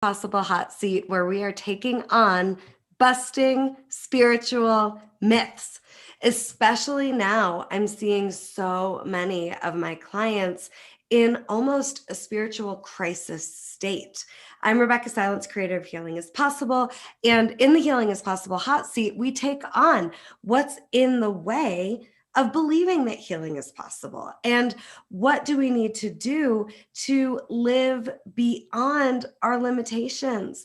Possible hot seat where we are taking on busting spiritual myths. Especially now, I'm seeing so many of my clients in almost a spiritual crisis state. I'm Rebeccah Silence, creator of Healing is Possible. And in the Healing is Possible hot seat, we take on what's in the way of believing that healing is possible. And what do we need to do to live beyond our limitations?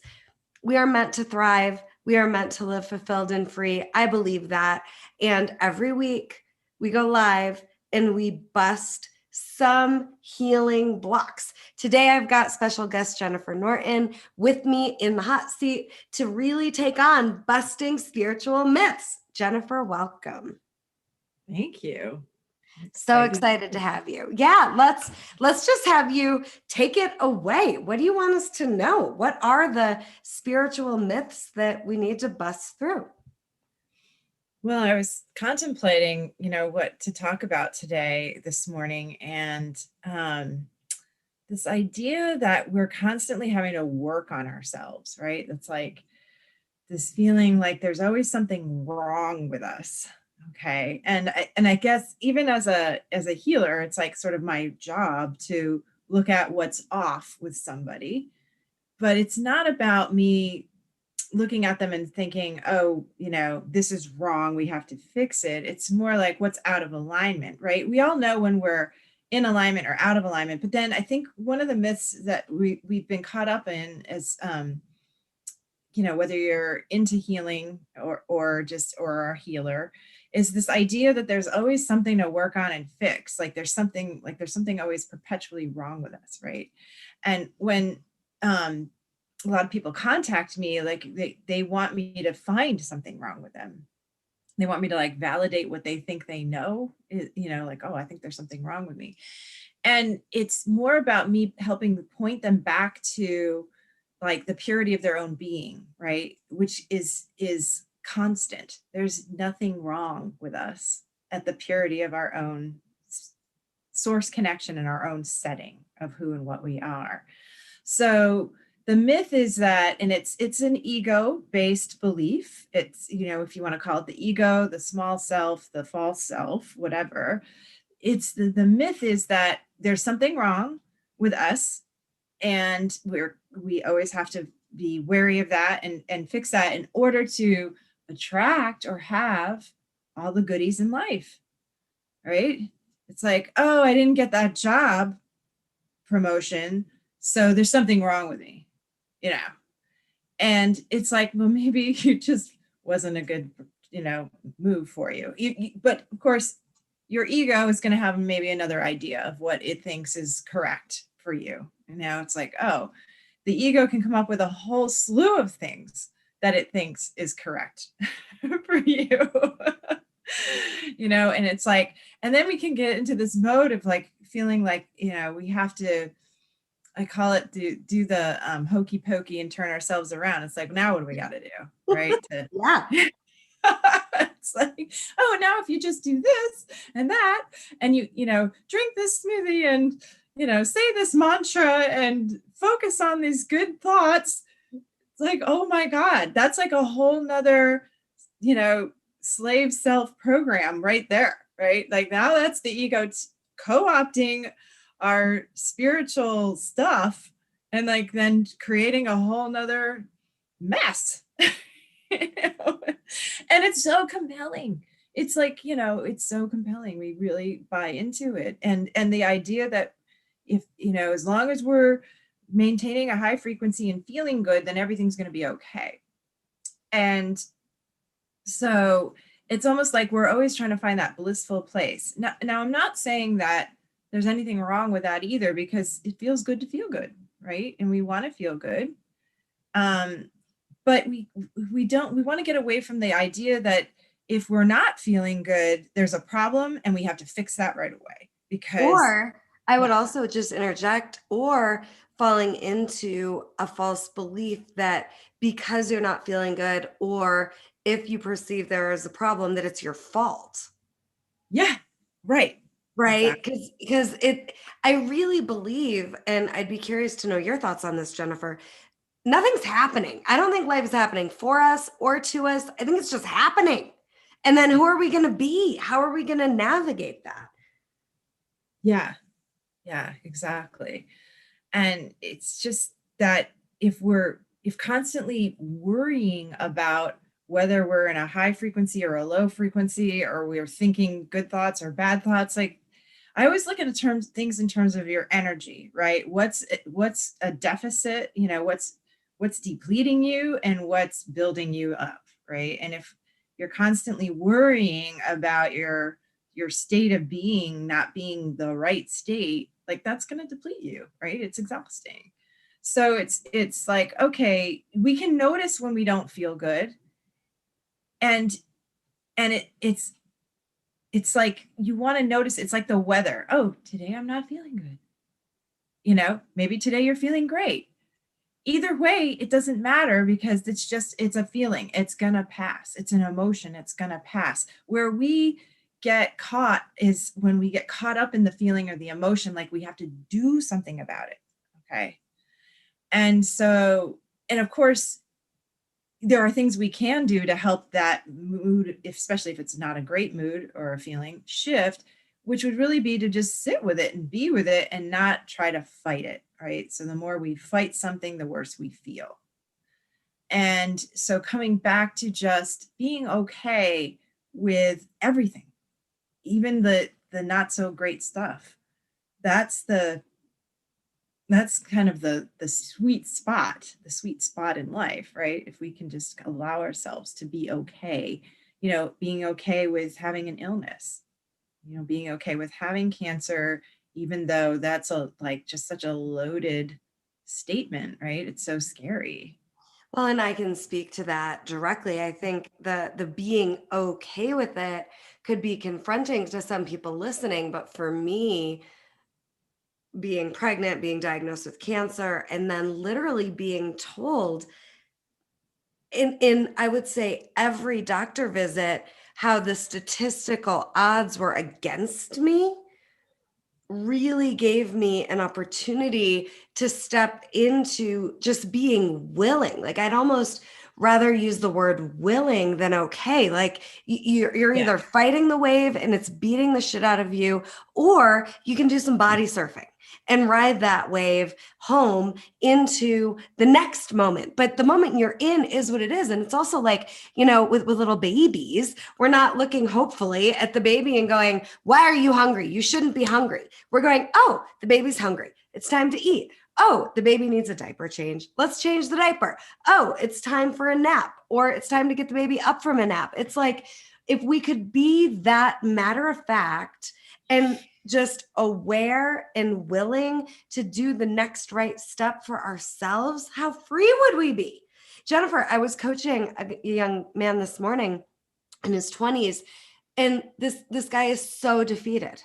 We are meant to thrive. We are meant to live fulfilled and free. I believe that. And every week we go live and we bust some healing blocks. Today, I've got special guest Jennifer Norton with me in the hot seat to really take on busting spiritual myths. Jennifer, welcome. Thank you. So excited to have you. Yeah, let's just have you take it away. What do you want us to know? What are the spiritual myths that we need to bust through? Well, I was contemplating, what to talk about today, this morning, and this idea that we're constantly having to work on ourselves, right? It's like this feeling like there's always something wrong with us. Okay. And I guess even as a healer, it's like sort of my job to look at what's off with somebody. But it's not about me looking at them and thinking, oh, this is wrong, we have to fix it. It's more like what's out of alignment, right? We all know when we're in alignment or out of alignment. But then I think one of the myths that we've been caught up in is, whether you're into healing or a healer, is this idea that there's always something to work on and fix. Like there's something always perpetually wrong with us, right? And when a lot of people contact me, like they want me to find something wrong with them. They want me to like validate what they think they know, like, oh, I think there's something wrong with me. And it's more about me helping point them back to like the purity of their own being, right? Which is constant. There's nothing wrong with us at the purity of our own source connection and our own setting of who and what we are. So the myth is that, and it's an ego-based belief. It's, if you want to call it the ego, the small self, the false self, whatever. It's the myth is that there's something wrong with us, and we always have to be wary of that and fix that in order to attract or have all the goodies in life, right? It's like, oh, I didn't get that job promotion, so there's something wrong with me, and it's like, well, maybe it just wasn't a good, move for you. But of course, your ego is going to have maybe another idea of what it thinks is correct for you. And now it's like, oh, the ego can come up with a whole slew of things that it thinks is correct for you. And it's like, and then we can get into this mode of like feeling like, we have to, I call it do the hokey pokey and turn ourselves around. It's like, now what do we got to do? Right. Yeah. It's like, oh, now if you just do this and that, and you drink this smoothie and, say this mantra and focus on these good thoughts. It's like, oh my God, that's like a whole nother, slave self program right there. Right. Like now that's the ego co-opting our spiritual stuff and like then creating a whole nother mess. And it's so compelling. It's like, it's so compelling. We really buy into it. And the idea that if, as long as we're maintaining a high frequency and feeling good, then everything's going to be okay. And so it's almost like we're always trying to find that blissful place. Now I'm not saying that there's anything wrong with that either, because it feels good to feel good, right? And we want to feel good. But we want to get away from the idea that if we're not feeling good, there's a problem and we have to fix that right away. Because, or I would also just interject, or falling into a false belief that because you're not feeling good, or if you perceive there is a problem, that it's your fault. Yeah, right. Right. Because I really believe, and I'd be curious to know your thoughts on this, Jennifer. nothing's happening. I don't think life is happening for us or to us. I think it's just happening. And then who are we going to be? How are we going to navigate that? Yeah, yeah, exactly. And it's just that if constantly worrying about whether we're in a high frequency or a low frequency, or we're thinking good thoughts or bad thoughts, like I always look at things in terms of your energy, right? What's a deficit, what's depleting you and what's building you up, right? And if you're constantly worrying about your state of being not being the right state, like that's going to deplete you, right? It's exhausting. So it's like, okay, we can notice when we don't feel good, and it's like you want to notice. It's like the weather. Oh, today I'm not feeling good. Maybe today you're feeling great. Either way, it doesn't matter, because it's a feeling. It's going to pass. It's an emotion. It's going to pass. Where we get caught is when we get caught up in the feeling or the emotion, like we have to do something about it. Okay. And so, and of course, there are things we can do to help that mood, especially if it's not a great mood or a feeling shift, which would really be to just sit with it and be with it and not try to fight it. Right. So the more we fight something, the worse we feel. And so coming back to just being okay with everything, even the not so great stuff. That's kind of the sweet spot in life, right? If we can just allow ourselves to be okay, being okay with having an illness, being okay with having cancer, even though that's just such a loaded statement, right? It's so scary. Well, and I can speak to that directly. I think the being okay with it could be confronting to some people listening, but for me, being pregnant, being diagnosed with cancer, and then literally being told in I would say every doctor visit how the statistical odds were against me really gave me an opportunity to step into just being willing. Like I'd almost rather use the word willing than okay. Like you're Yeah. either fighting the wave and it's beating the shit out of you, or you can do some body surfing and ride that wave home into the next moment. But the moment you're in is what it is. And it's also like, with little babies, we're not looking hopefully at the baby and going, why are you hungry? You shouldn't be hungry. We're going, oh, the baby's hungry. It's time to eat. Oh, the baby needs a diaper change. Let's change the diaper. Oh, it's time for a nap, or it's time to get the baby up from a nap. It's like if we could be that matter of fact and just aware and willing to do the next right step for ourselves, how free would we be? Jennifer, I was coaching a young man this morning in his 20s, and this guy is so defeated.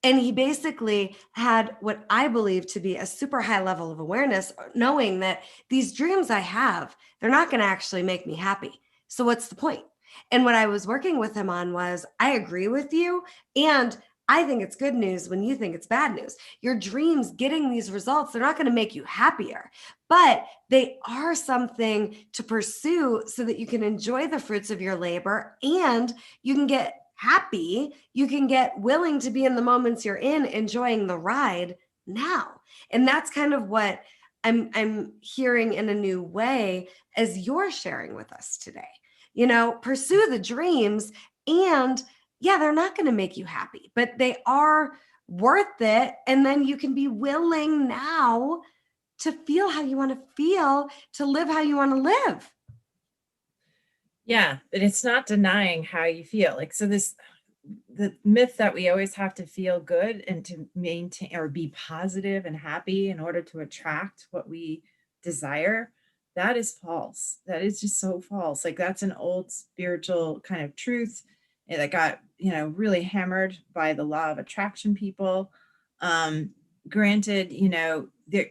And he basically had what I believe to be a super high level of awareness, knowing that these dreams I have, they're not going to actually make me happy. So what's the point? And what I was working with him on was, I agree with you. And I think it's good news when you think it's bad news. Your dreams getting these results, they're not going to make you happier, but they are something to pursue so that you can enjoy the fruits of your labor and you can get happy, you can get willing to be in the moments you're in, enjoying the ride now. And that's kind of what I'm hearing in a new way as you're sharing with us today. Pursue the dreams, and yeah, they're not going to make you happy, but they are worth it. And then you can be willing now to feel how you want to feel, to live how you want to live. Yeah, but it's not denying how you feel. Like, so the myth that we always have to feel good and to maintain or be positive and happy in order to attract what we desire, that is false. That is just so false. Like that's an old spiritual kind of truth that got, really hammered by the law of attraction people. Um, Granted, there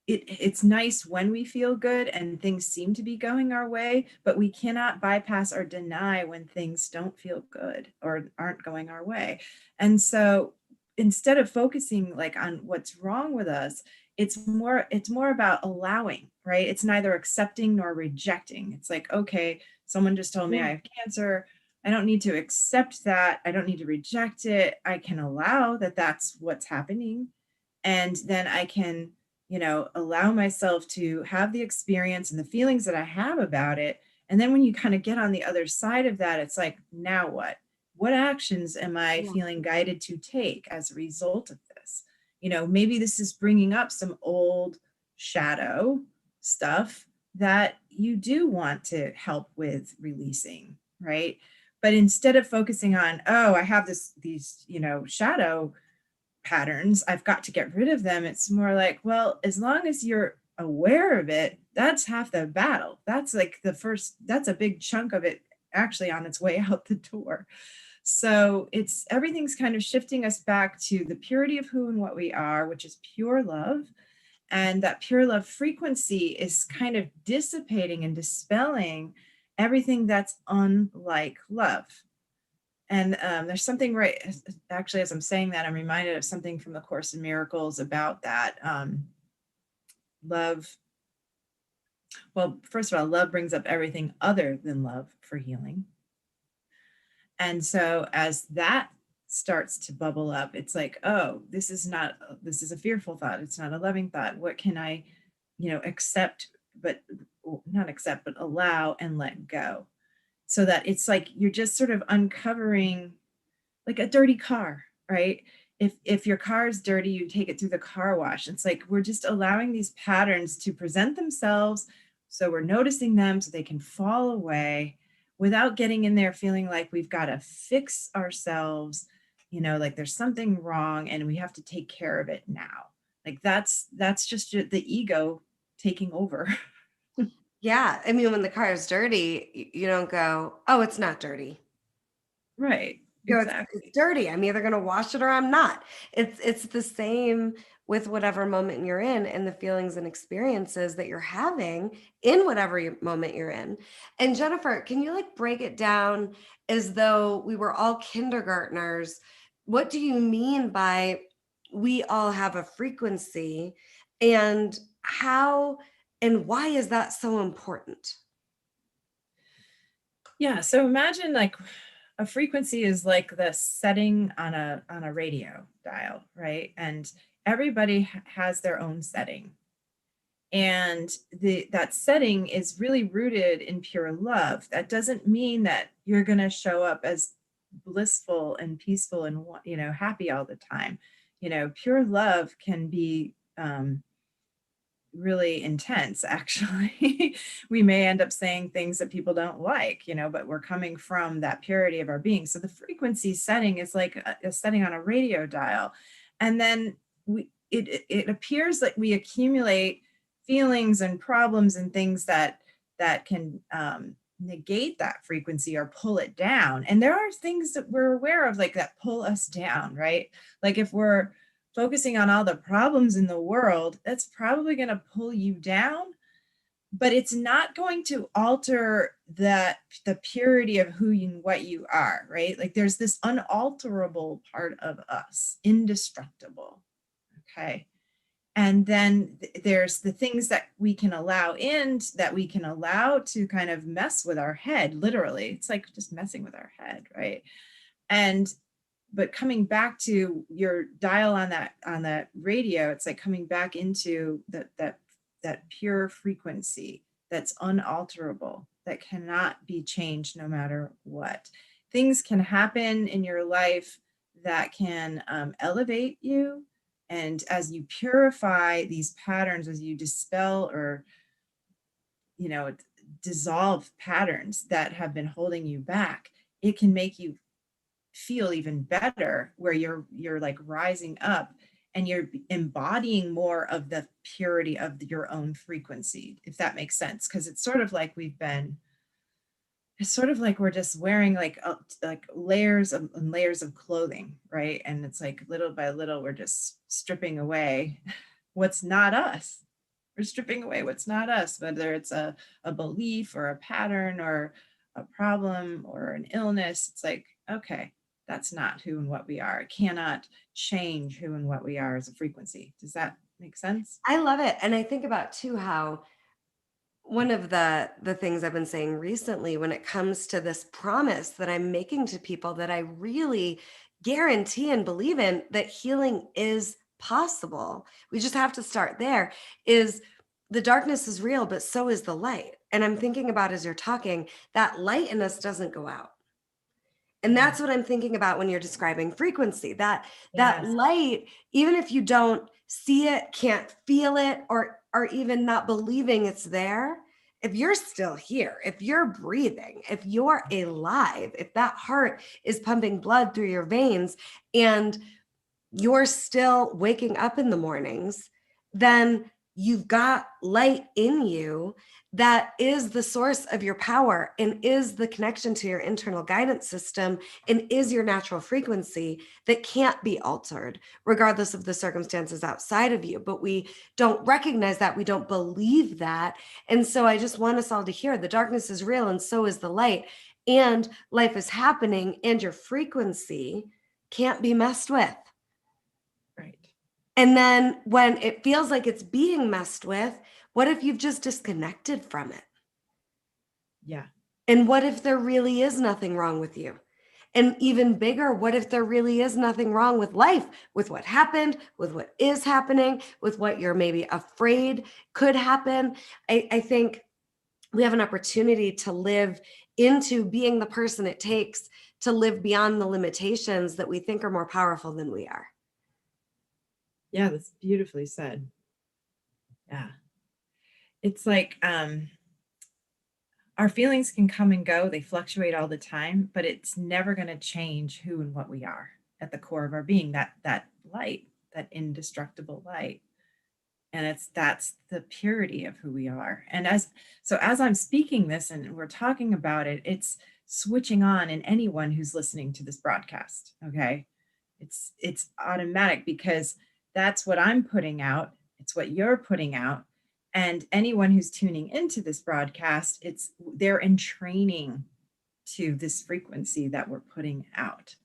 it's nice when we feel good and things seem to be going our way, but we cannot bypass or deny when things don't feel good or aren't going our way. And so instead of focusing like on what's wrong with us, it's more about allowing, right? It's neither accepting nor rejecting. It's like, okay, someone just told me I Yeah. have cancer. I don't need to accept that. I don't need to reject it. I can allow that that's what's happening. And then I can, allow myself to have the experience and the feelings that I have about it. And then when you kind of get on the other side of that, it's like, now what? What actions am I Yeah. feeling guided to take as a result of this? Maybe this is bringing up some old shadow stuff that you do want to help with releasing, right? But instead of focusing on, oh, I have these, shadow patterns, I've got to get rid of them. It's more like, well, as long as you're aware of it, that's half the battle. That's like that's a big chunk of it actually on its way out the door. So it's everything's kind of shifting us back to the purity of who and what we are, which is pure love. And that pure love frequency is kind of dissipating and dispelling everything that's unlike love. And there's something right, actually, as I'm saying that, I'm reminded of something from the Course in Miracles about that. Love, well, first of all, love brings up everything other than love for healing. And so as that starts to bubble up, it's like, oh, this is a fearful thought. It's not a loving thought. What can I, accept, but not accept, but allow and let go? So that it's like you're just sort of uncovering like a dirty car, right? If your car is dirty, you take it through the car wash. It's like we're just allowing these patterns to present themselves. So we're noticing them so they can fall away without getting in there feeling like we've got to fix ourselves, like there's something wrong and we have to take care of it now. Like that's just the ego taking over. Yeah. I mean, when the car is dirty, you don't go, oh, it's not dirty. Right. You know, it's Exactly. dirty. I'm either gonna wash it or I'm not. It's the same with whatever moment you're in and the feelings and experiences that you're having in whatever moment you're in. And Jennifer, can you like break it down as though we were all kindergartners? What do you mean by we all have a frequency and how and why is that so important? Yeah. So imagine like a frequency is like the setting on a radio dial, right? And everybody has their own setting. And that setting is really rooted in pure love. That doesn't mean that you're going to show up as blissful and peaceful and happy all the time. Pure love can be really intense actually. We may end up saying things that people don't like, but we're coming from that purity of our being. So the frequency setting is like a setting on a radio dial. And then it appears that we accumulate feelings and problems and things that can negate that frequency or pull it down. And there are things that we're aware of like that pull us down, right? Like if we're focusing on all the problems in the world, that's probably going to pull you down, but it's not going to alter the purity of who you what you are, right? Like there's this unalterable part of us, indestructible. Okay. And then there's the things that we can allow in that we can allow to kind of mess with our head, literally. It's like just messing with our head, right? And but coming back to your dial on that radio, it's like coming back into that pure frequency that's unalterable, that cannot be changed no matter what. Things can happen in your life that can elevate you, and as you purify these patterns, as you dispel or you know dissolve patterns that have been holding you back, it can make you feel even better, where you're like rising up and you're embodying more of the purity of your own frequency, if that makes sense. Because it's sort of like we're just wearing like layers and layers of clothing, right? And it's like little by little we're just stripping away what's not us. We're stripping away what's not us, whether it's a belief or a pattern or a problem or an illness. It's like, okay, that's not who and what we are. It cannot change who and what we are as a frequency. Does that make sense? I love it. And I think about too how one of the things I've been saying recently when it comes to this promise that I'm making to people that I really guarantee and believe in, that healing is possible. We just have to start there. Is the darkness is real, but so is the light. And I'm thinking about, as you're talking, that light in us doesn't go out. And Mm. that's what I'm thinking about when you're describing frequency. That Yes. light, even if you don't see it, can't feel it, or even not believing it's there, if you're still here, if you're breathing, if you're alive, if that heart is pumping blood through your veins, and you're still waking up in the mornings, then you've got light in you that is the source of your power and is the connection to your internal guidance system and is your natural frequency that can't be altered regardless of the circumstances outside of you. But we don't recognize that, we don't believe that. And so I just want us all to hear the darkness is real and so is the light, and life is happening, and your frequency can't be messed with. Right. And then when it feels like it's being messed with, what if you've just disconnected from it? Yeah. And what if there really is nothing wrong with you? And even bigger, what if there really is nothing wrong with life, with what happened, with what is happening, with what you're maybe afraid could happen? I think we have an opportunity to live into being the person it takes to live beyond the limitations that we think are more powerful than we are. Yeah, that's beautifully said. Yeah. It's like our feelings can come and go, they fluctuate all the time, but it's never going to change who and what we are at the core of our being, that light, that indestructible light. And that's the purity of who we are. And as I'm speaking this and we're talking about it, it's switching on in anyone who's listening to this broadcast, okay? It's automatic because that's what I'm putting out, it's what you're putting out, and anyone who's tuning into this broadcast, they're in training to this frequency that we're putting out,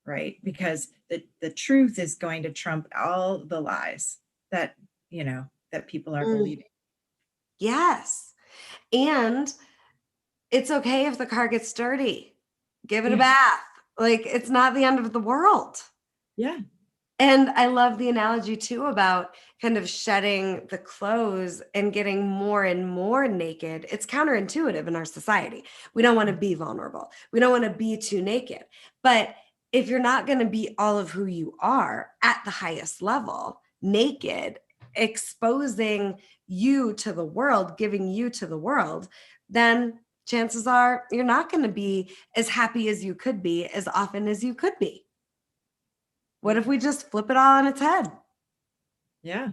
right? Because the truth is going to trump all the lies that, that people are Mm, believing. yes. And it's okay if the car gets dirty. Give it a Yeah. bath. Like, it's not the end of the world. Yeah. And I love the analogy too about kind of shedding the clothes and getting more and more naked. It's counterintuitive in our society. We don't want to be vulnerable. We don't want to be too naked. But if you're not going to be all of who you are at the highest level, naked, exposing you to the world, giving you to the world, then chances are you're not going to be as happy as you could be as often as you could be. What if we just flip it all on its head? Yeah.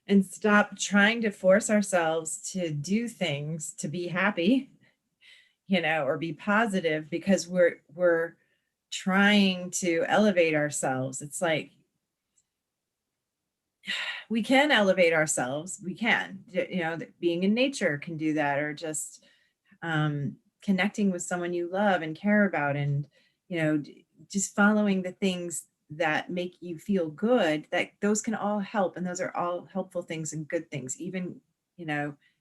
And stop trying to force ourselves to do things to be happy, or be positive because we're trying to elevate ourselves. It's like we can elevate ourselves. We can, being in nature can do that, or just connecting with someone you love and care about, and just following the things that make you feel good. That those can all help, and those are all helpful things and good things. Even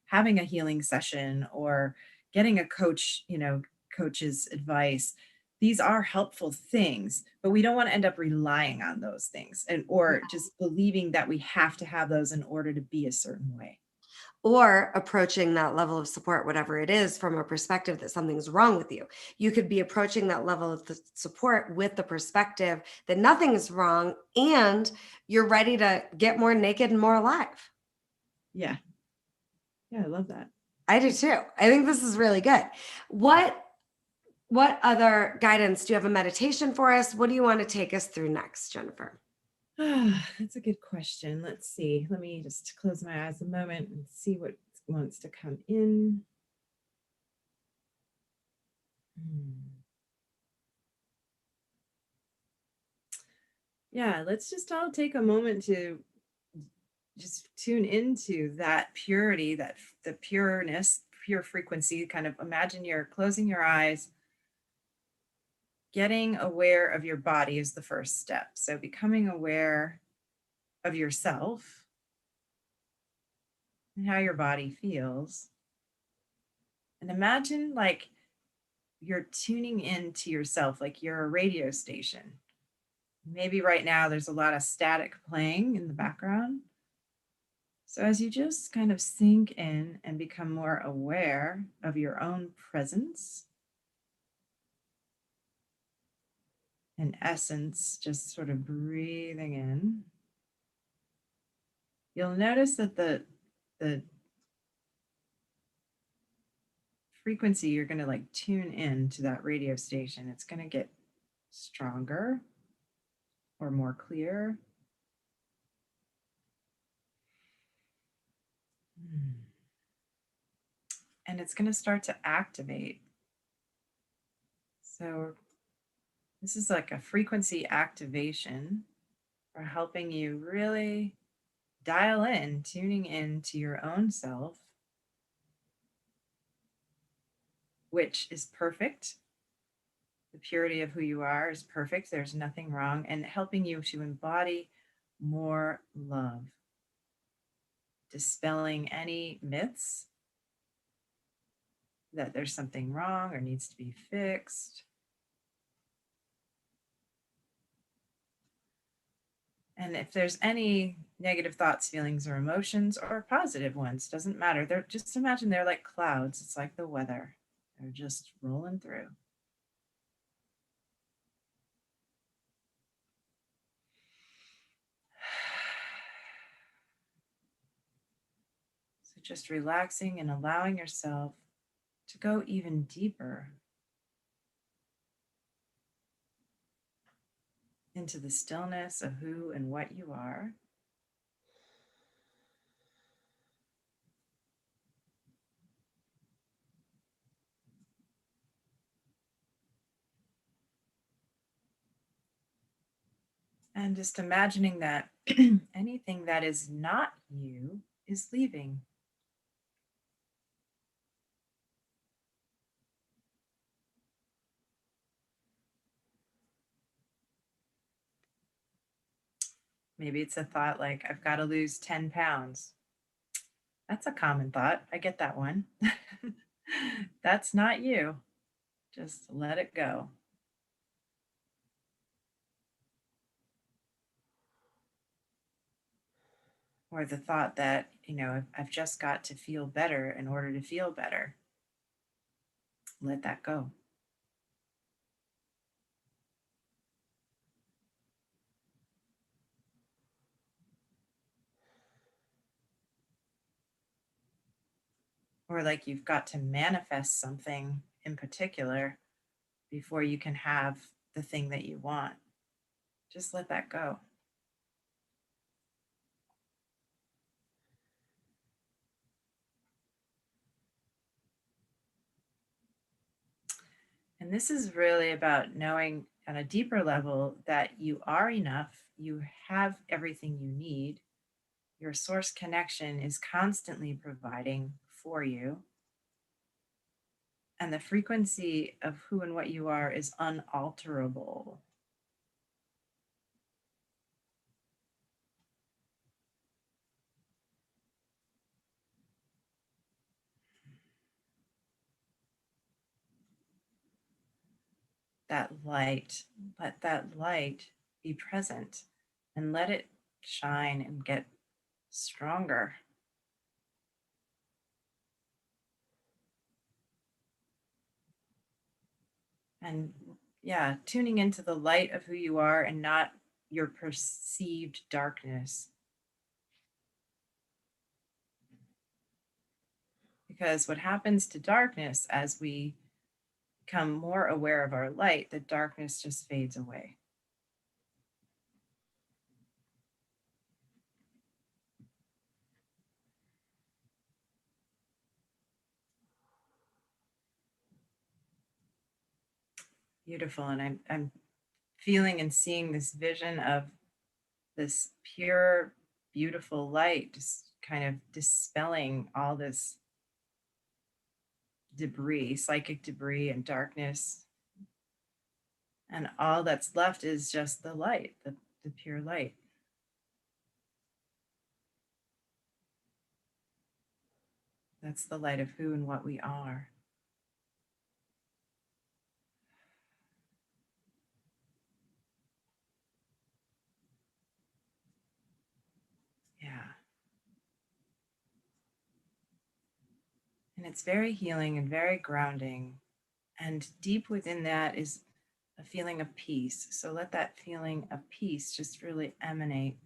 having a healing session or getting a coach's advice, these are helpful things, but we don't want to end up relying on those things, and or just believing that we have to have those in order to be a certain way. Or approaching that level of support, whatever it is, from a perspective that something's wrong with you. You could be approaching that level of the support with the perspective that nothing's wrong and you're ready to get more naked and more alive. Yeah. Yeah, I love that. I do too. I think this is really good. What what other guidance? Do you have a meditation for us? What do you want to take us through next, Jennifer? That's a good question. Let's see. Let me just close my eyes a moment and see what wants to come in. Hmm. Yeah, let's just all take a moment to just tune into that purity, the pureness, pure frequency. Kind of imagine you're closing your eyes. Getting aware of your body is the first step. So becoming aware of yourself, and how your body feels. And imagine like you're tuning into yourself, like you're a radio station. Maybe right now there's a lot of static playing in the background. So, as you just kind of sink in and become more aware of your own presence, in essence, just sort of breathing in, you'll notice that the frequency you're going to like tune in to that radio station, it's going to get stronger or more clear. And it's going to start to activate. So, this is like a frequency activation for helping you really dial in, tuning in to your own self, which is perfect. The purity of who you are is perfect. There's nothing wrong. And helping you to embody more love, dispelling any myths that there's something wrong or needs to be fixed. And if there's any negative thoughts, feelings, or emotions, or positive ones, doesn't matter. They're just imagine they're like clouds. It's like the weather. They're just rolling through. So just relaxing and allowing yourself to go even deeper into the stillness of who and what you are. And just imagining that anything that is not you is leaving. Maybe it's a thought like, I've got to lose 10 pounds. That's a common thought. I get that one. That's not you. Just let it go. Or the thought that, I've just got to feel better in order to feel better. Let that go. Or like you've got to manifest something in particular before you can have the thing that you want. Just let that go. And this is really about knowing on a deeper level that you are enough, you have everything you need, your source connection is constantly providing for you, and the frequency of who and what you are is unalterable. That light, let that light be present and let it shine and get stronger. And yeah, tuning into the light of who you are and not your perceived darkness. Because what happens to darkness as we become more aware of our light, the darkness just fades away. Beautiful. And I'm feeling and seeing this vision of this pure, beautiful light, just kind of dispelling all this debris, psychic debris and darkness. And all that's left is just the light, the pure light. That's the light of who and what we are. Yeah. And it's very healing and very grounding. And deep within that is a feeling of peace. So let that feeling of peace just really emanate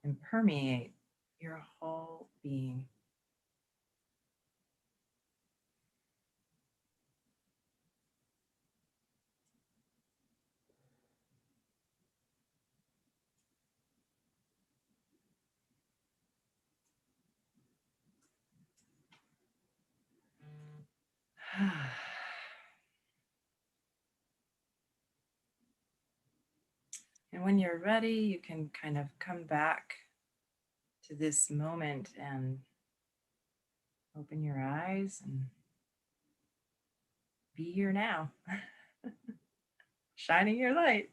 and permeate your whole being. And when you're ready, you can kind of come back to this moment and open your eyes and be here now, shining your light.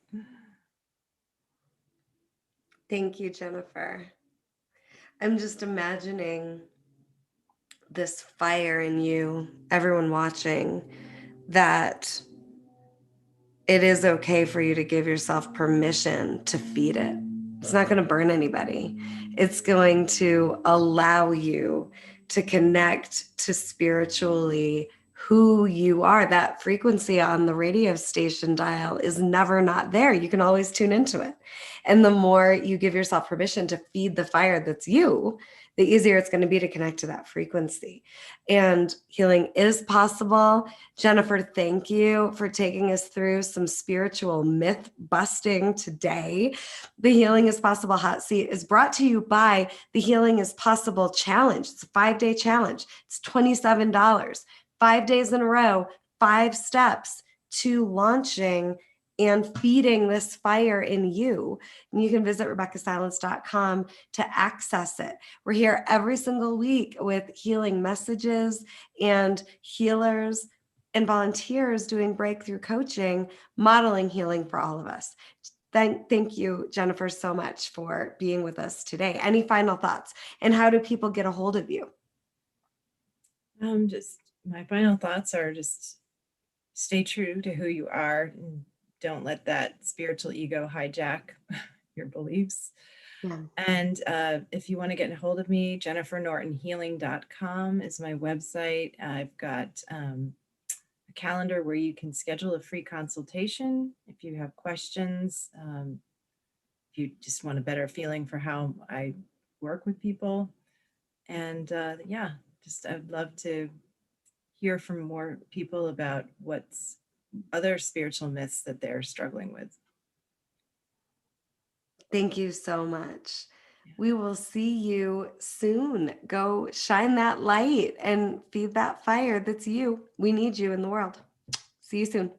Thank you, Jennifer. I'm just imagining this fire in you, everyone watching, that it is okay for you to give yourself permission to feed it. It's not going to burn anybody. It's going to allow you to connect to spiritually who you are. That frequency on the radio station dial is never not there. You can always tune into it. And the more you give yourself permission to feed the fire that's you, the easier it's going to be to connect to that frequency. And healing is possible. Jennifer, thank you for taking us through some spiritual myth busting today. The Healing is Possible Hot Seat is brought to you by the Healing is Possible Challenge. It's a 5-day challenge. It's $27, 5 days in a row, 5 steps to launching and feeding this fire in you. And you can visit RebeccahSilence.com to access it. We're here every single week with healing messages and healers and volunteers doing breakthrough coaching, modeling healing for all of us. Thank you, Jennifer, so much for being with us today. Any final thoughts? And how do people get a hold of you? Just my final thoughts are just stay true to who you are and don't let that spiritual ego hijack your beliefs. Yeah. And if you want to get a hold of me, jennifernortonhealing.com is my website. I've got a calendar where you can schedule a free consultation if you have questions, if you just want a better feeling for how I work with people. And yeah, just I'd love to hear from more people about what's other spiritual myths that they're struggling with. Thank you so much. Yeah. We will see you soon. Go shine that light and feed that fire that's you. We need you in the world. See you soon.